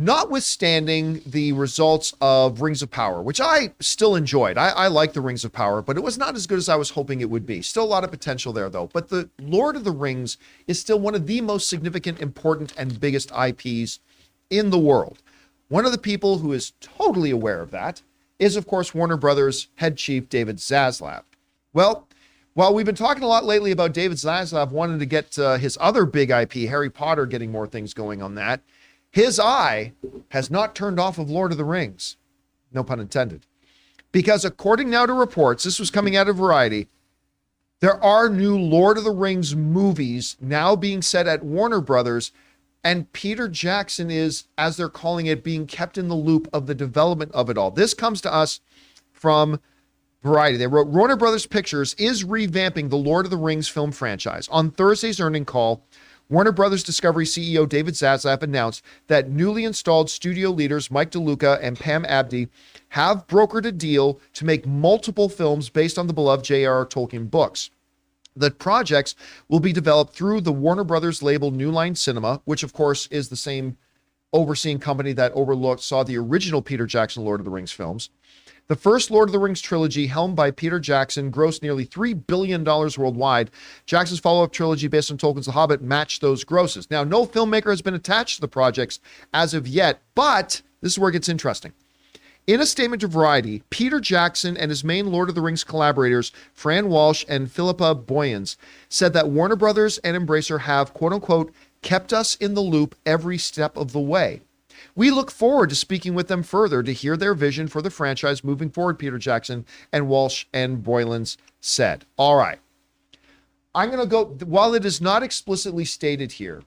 notwithstanding the results of Rings of Power, which I still enjoyed. I like the Rings of Power, but it was not as good as I was hoping it would be. Still a lot of potential there, though. But the Lord of the Rings is still one of the most significant, important, and biggest IPs in the world. One of the people who is totally aware of that is, of course, Warner Brothers head chief David Zaslav. Well, while we've been talking a lot lately about David Zaslav wanting to get his other big IP, Harry Potter, getting more things going on that, his eye has not turned off of Lord of the Rings. No pun intended. Because according now to reports, this was coming out of Variety, there are new Lord of the Rings movies now being set at Warner Brothers, and Peter Jackson is, as they're calling it, being kept in the loop of the development of it all. This comes to us from Variety. They wrote, Warner Brothers Pictures is revamping the Lord of the Rings film franchise. On Thursday's earnings call, Warner Brothers Discovery CEO David Zaslav announced that newly installed studio leaders Mike DeLuca and Pam Abdi have brokered a deal to make multiple films based on the beloved J.R.R. Tolkien books. The projects will be developed through the Warner Brothers label New Line Cinema, which of course is the same overseeing company that saw the original Peter Jackson Lord of the Rings films. The first Lord of the Rings trilogy, helmed by Peter Jackson, grossed nearly $3 billion worldwide. Jackson's follow-up trilogy based on Tolkien's The Hobbit matched those grosses. Now, no filmmaker has been attached to the projects as of yet, but this is where it gets interesting. In a statement to Variety, Peter Jackson and his main Lord of the Rings collaborators, Fran Walsh and Philippa Boyens, said that Warner Brothers and Embracer have, quote-unquote, kept us in the loop every step of the way. We look forward to speaking with them further to hear their vision for the franchise moving forward, Peter Jackson and Walsh and Boylan said. All right. I'm going to go, while it is not explicitly stated here,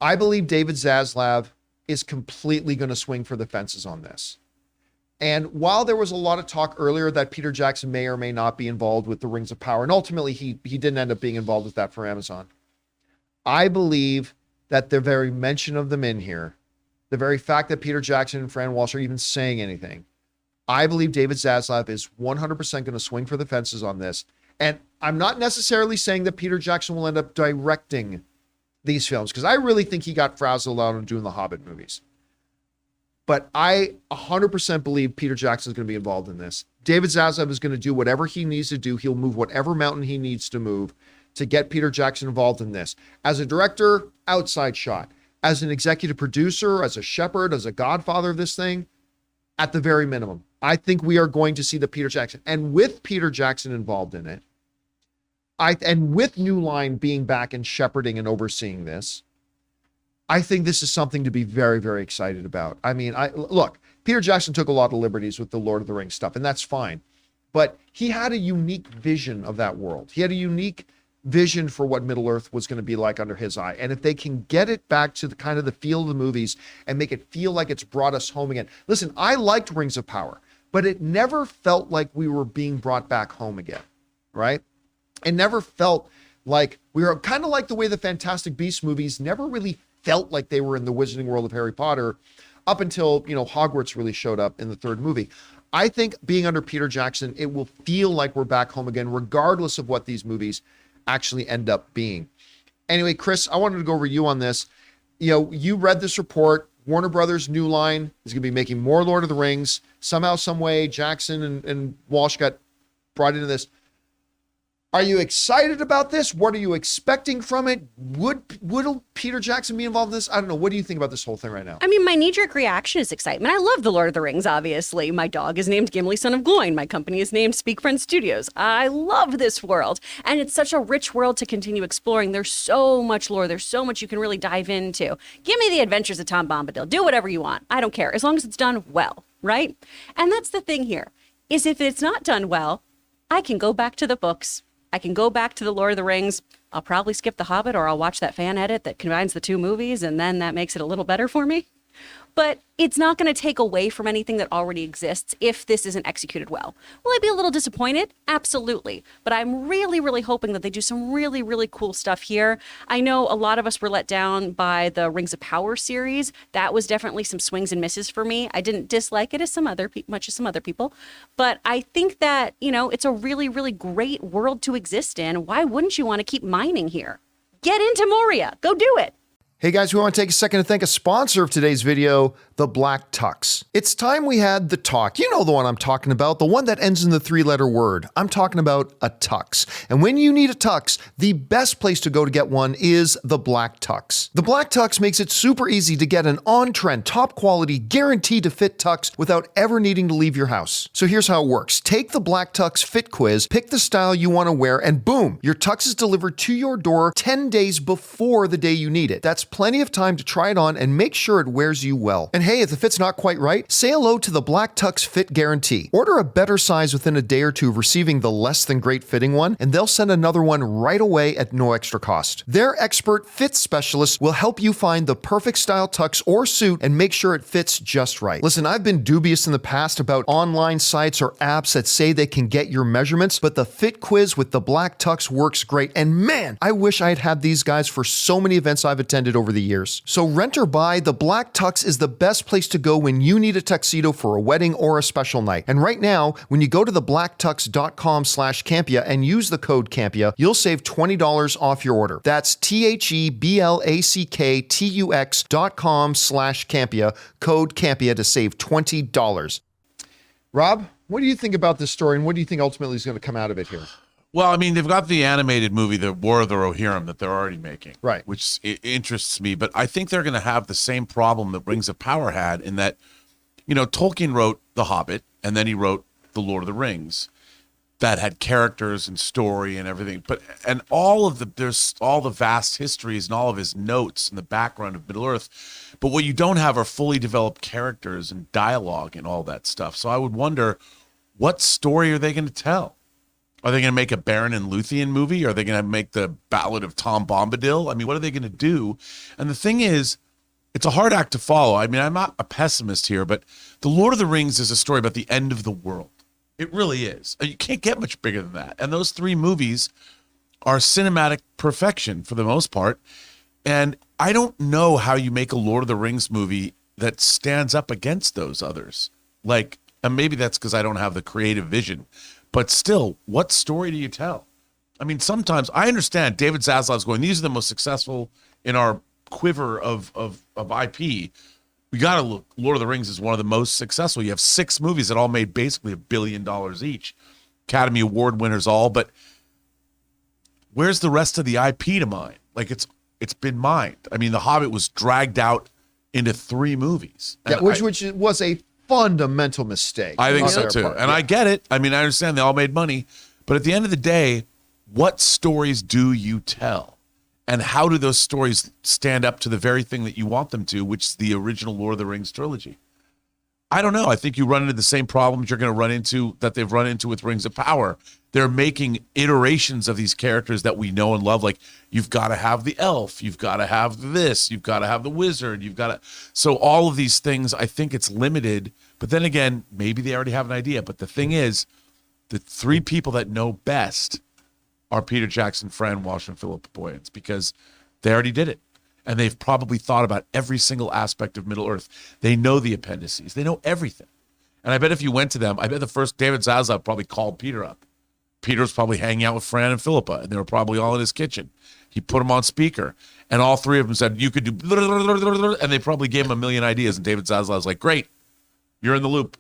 I believe David Zaslav is completely going to swing for the fences on this. And while there was a lot of talk earlier that Peter Jackson may or may not be involved with the Rings of Power, and ultimately he didn't end up being involved with that for Amazon, I believe that the very mention of them in here, the very fact that Peter Jackson and Fran Walsh are even saying anything, I believe David Zaslav is 100% going to swing for the fences on this. And I'm not necessarily saying that Peter Jackson will end up directing these films, because I really think he got frazzled out on doing the Hobbit movies. But I 100% believe Peter Jackson is going to be involved in this. David Zaslav is going to do whatever he needs to do. He'll move whatever mountain he needs to move to get Peter Jackson involved in this. As a director, outside shot. As an executive producer, as a shepherd, as a godfather of this thing, at the very minimum, I think we are going to see the Peter Jackson. And with Peter Jackson involved in it, and with New Line being back and shepherding and overseeing this, I think this is something to be very, very excited about. I mean, look, Peter Jackson took a lot of liberties with the Lord of the Rings stuff, and that's fine. But he had a unique vision of that world. He had a unique vision for what Middle-earth was going to be like under his eye. And if they can get it back to the kind of the feel of the movies and make it feel like it's brought us home again. Listen, I liked Rings of Power, but it never felt like we were being brought back home again, right? It never felt like we were kind of like the way the Fantastic Beasts movies never really felt like they were in the Wizarding World of Harry Potter up until, Hogwarts really showed up in the third movie. I think being under Peter Jackson, it will feel like we're back home again, regardless of what these movies actually end up being. Anyway, Chris, I wanted to go over you on this. You read this report. Warner Brothers New Line is going to be making more Lord of the Rings. Somehow, some way, Jackson and Walsh got brought into this. Are you excited about this? What are you expecting from it? Would Peter Jackson be involved in this? I don't know. What do you think about this whole thing right now? I mean, my knee-jerk reaction is excitement. I love The Lord of the Rings, obviously. My dog is named Gimli, son of Gloin. My company is named Speak Friend Studios. I love this world. And it's such a rich world to continue exploring. There's so much lore. There's so much you can really dive into. Give me the adventures of Tom Bombadil. Do whatever you want. I don't care. As long as it's done well, right? And that's the thing here, is if it's not done well, I can go back to the books. I can go back to The Lord of the Rings. I'll probably skip The Hobbit, or I'll watch that fan edit that combines the two movies, and then that makes it a little better for me. But it's not going to take away from anything that already exists if this isn't executed well. Will I be a little disappointed? Absolutely. But I'm really, really hoping that they do some really, really cool stuff here. I know a lot of us were let down by the Rings of Power series. That was definitely some swings and misses for me. I didn't dislike it as much as some other people. But I think that, it's a really, really great world to exist in. Why wouldn't you want to keep mining here? Get into Moria. Go do it. Hey guys, we want to take a second to thank a sponsor of today's video, the Black Tux. It's time we had the talk. You know the one I'm talking about, the one that ends in the 3-letter word. I'm talking about a tux. And when you need a tux, the best place to go to get one is the Black Tux. The Black Tux makes it super easy to get an on-trend, top-quality, guaranteed to fit tux without ever needing to leave your house. So here's how it works. Take the Black Tux fit quiz, pick the style you want to wear, and boom, your tux is delivered to your door 10 days before the day you need it. That's plenty of time to try it on and make sure it wears you well. And hey, if the fit's not quite right, say hello to the Black Tux Fit Guarantee. Order a better size within a day or two of receiving the less than great fitting one, and they'll send another one right away at no extra cost. Their expert fit specialists will help you find the perfect style tux or suit and make sure it fits just right. Listen, I've been dubious in the past about online sites or apps that say they can get your measurements, but the fit quiz with the Black Tux works great. And man, I wish I had had these guys for so many events I've attended over the years. So rent or buy, the Black Tux is the best place to go when you need a tuxedo for a wedding or a special night. And right now, when you go to theblacktux.com/Campea and use the code Campea, you'll save $20 off your order. That's TheBlackTux.com/Campea, code Campea to save $20. Rob, what do you think about this story, and what do you think ultimately is going to come out of it here? Well, I mean, they've got the animated movie, The War of the Rohirrim, that they're already making, Right. which interests me. But I think they're going to have the same problem that Rings of Power had, in that, you know, Tolkien wrote The Hobbit, and then he wrote The Lord of the Rings, that had characters and story and everything. And there's all the vast histories and all of his notes in the background of Middle Earth. But what you don't have are fully developed characters and dialogue and all that stuff. So I would wonder, what story are they going to tell? Are they going to make a Beren and Luthien movie? Are they going to make the Ballad of Tom Bombadil? I mean, what are they going to do? And the thing is, it's a hard act to follow. I mean, I'm not a pessimist here, but The Lord of the Rings is a story about the end of the world. It really is. You can't get much bigger than that. And those 3 movies are cinematic perfection for the most part. And I don't know how you make a Lord of the Rings movie that stands up against those others. Like, and maybe that's because I don't have the creative vision. But still, what story do you tell? I mean, sometimes I understand David Zaslav's going, these are the most successful in our quiver of IP. We got to look, Lord of the Rings is one of the most successful. You have 6 movies that all made basically $1 billion each. Academy Award winners all, but where's the rest of the IP to mine? Like, it's been mined. I mean, The Hobbit was dragged out into 3 movies. Yeah, which was a fundamental mistake. I think so too. And I get it. I mean, I understand they all made money, but at the end of the day, what stories do you tell? And how do those stories stand up to the very thing that you want them to, which is the original Lord of the Rings trilogy? I don't know. I think you run into the same problems you're going to run into that they've run into with Rings of Power. They're making iterations of these characters that we know and love. Like, you've got to have the elf, you've got to have this, you've got to have the wizard, you've got to. So all of these things, I think it's limited. But then again, maybe they already have an idea. But the thing is, the 3 people that know best are Peter Jackson, Fran Walsh, and Philip Boyens, because they already did it. And they've probably thought about every single aspect of Middle Earth. They know the appendices. They know everything. And I bet if you went to them, I bet the first David Zaslav probably called Peter up. Peter was probably hanging out with Fran and Philippa, and they were probably all in his kitchen. He put them on speaker, and all 3 of them said, you could do, and they probably gave him a million ideas. And David Zaslav was like, great, you're in the loop.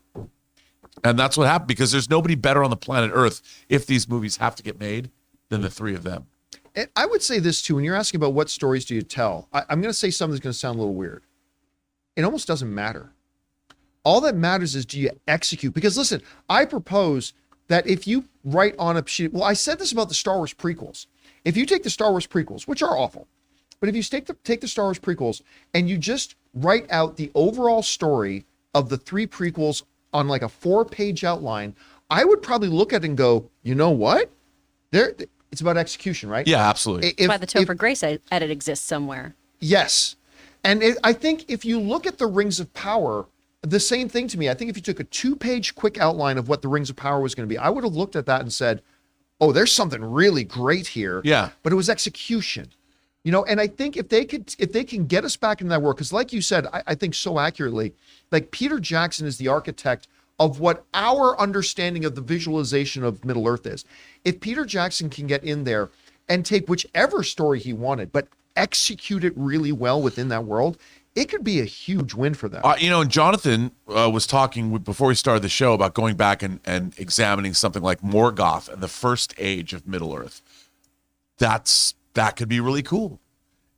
And that's what happened, because there's nobody better on the planet Earth, if these movies have to get made, than the 3 of them. And I would say this too, when you're asking about what stories do you tell, I'm going to say something that's going to sound a little weird. It almost doesn't matter. All that matters is, do you execute? Because listen, I propose that if you write on a sheet, well, I said this about the Star Wars prequels. If you take the Star Wars prequels, which are awful, but if you take the Star Wars prequels and you just write out the overall story of the 3 prequels on like a 4-page outline, I would probably look at it and go, you know what? It's about execution, right? Yeah, absolutely. That's why the Topher Grace edit exists somewhere. Yes. And I think if you look at the Rings of Power, the same thing to me. I think if you took a 2-page quick outline of what the Rings of Power was going to be, I would have looked at that and said, oh, there's something really great here. Yeah. But it was execution. You know, and I think if they can get us back into that work, because like you said, I think so accurately, like Peter Jackson is the architect of what our understanding of the visualization of Middle Earth is. If Peter Jackson can get in there and take whichever story he wanted, but execute it really well within that world, it could be a huge win for them. And Jonathan was talking before we started the show about going back and examining something like Morgoth and the first age of Middle Earth. That could be really cool,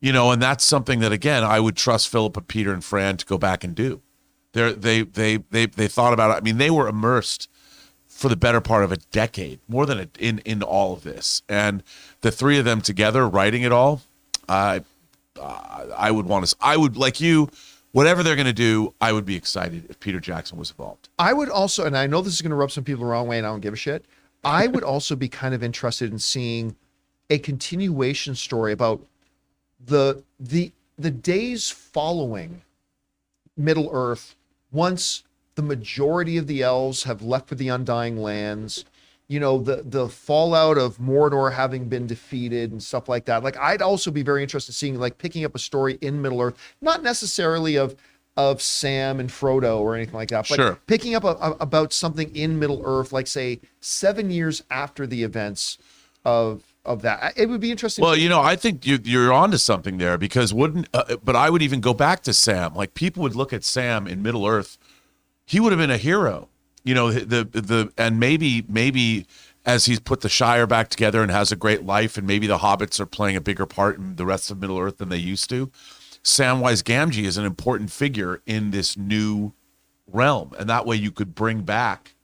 and that's something that, again, I would trust Philippa, Peter, and Fran to go back and do. They thought about it. I mean, they were immersed for the better part of a decade, more than in all of this, and the three of them together writing it all. I would, like you, whatever they're going to do, I would be excited if Peter Jackson was involved. I would also, and I know this is going to rub some people the wrong way, and I don't give a shit. I would also be kind of interested in seeing a continuation story about the days following Middle Earth, once the majority of the elves have left for the Undying Lands, the fallout of Mordor having been defeated and stuff like that. Like, I'd also be very interested in seeing, like, picking up a story in Middle Earth, not necessarily of Sam and Frodo or anything like that, but Sure. picking up about something in Middle Earth, like, say, 7 years after the events of that. It would be interesting. Well, I think you're onto something there, because but I would even go back to Sam. Like, people would look at Sam in Middle Earth. He would have been a hero, and maybe as he's put the Shire back together and has a great life, and maybe the hobbits are playing a bigger part in the rest of Middle Earth than they used to. Samwise Gamgee is an important figure in this new realm, and that way you could bring back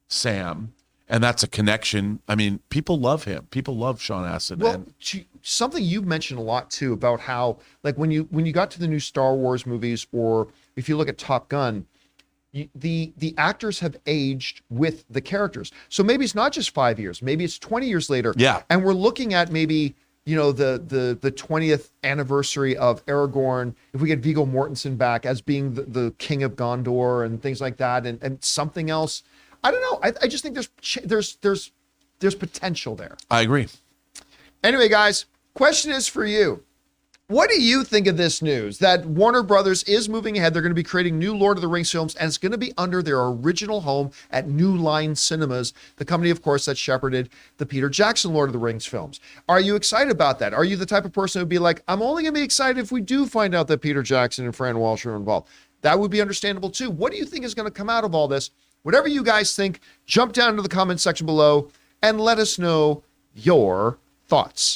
Sam. And that's a connection. I mean, people love him. People love Sean Astin. Well, something you've mentioned a lot too about how, like, when you got to the new Star Wars movies, or if you look at Top Gun, the actors have aged with the characters. So maybe it's not just 5 years. Maybe it's 20 years later. Yeah. And we're looking at maybe, the 20th anniversary of Aragorn, if we get Viggo Mortensen back as being the king of Gondor and things like that, and something else. I don't know. I just think there's potential there. I agree. Anyway, guys, question is for you. What do you think of this news that Warner Brothers is moving ahead? They're going to be creating new Lord of the Rings films, and it's going to be under their original home at New Line Cinemas, the company, of course, that shepherded the Peter Jackson Lord of the Rings films. Are you excited about that? Are you the type of person who would be like, I'm only going to be excited if we do find out that Peter Jackson and Fran Walsh are involved? That would be understandable too. What do you think is going to come out of all this? Whatever you guys think, jump down to the comment section below and let us know your thoughts.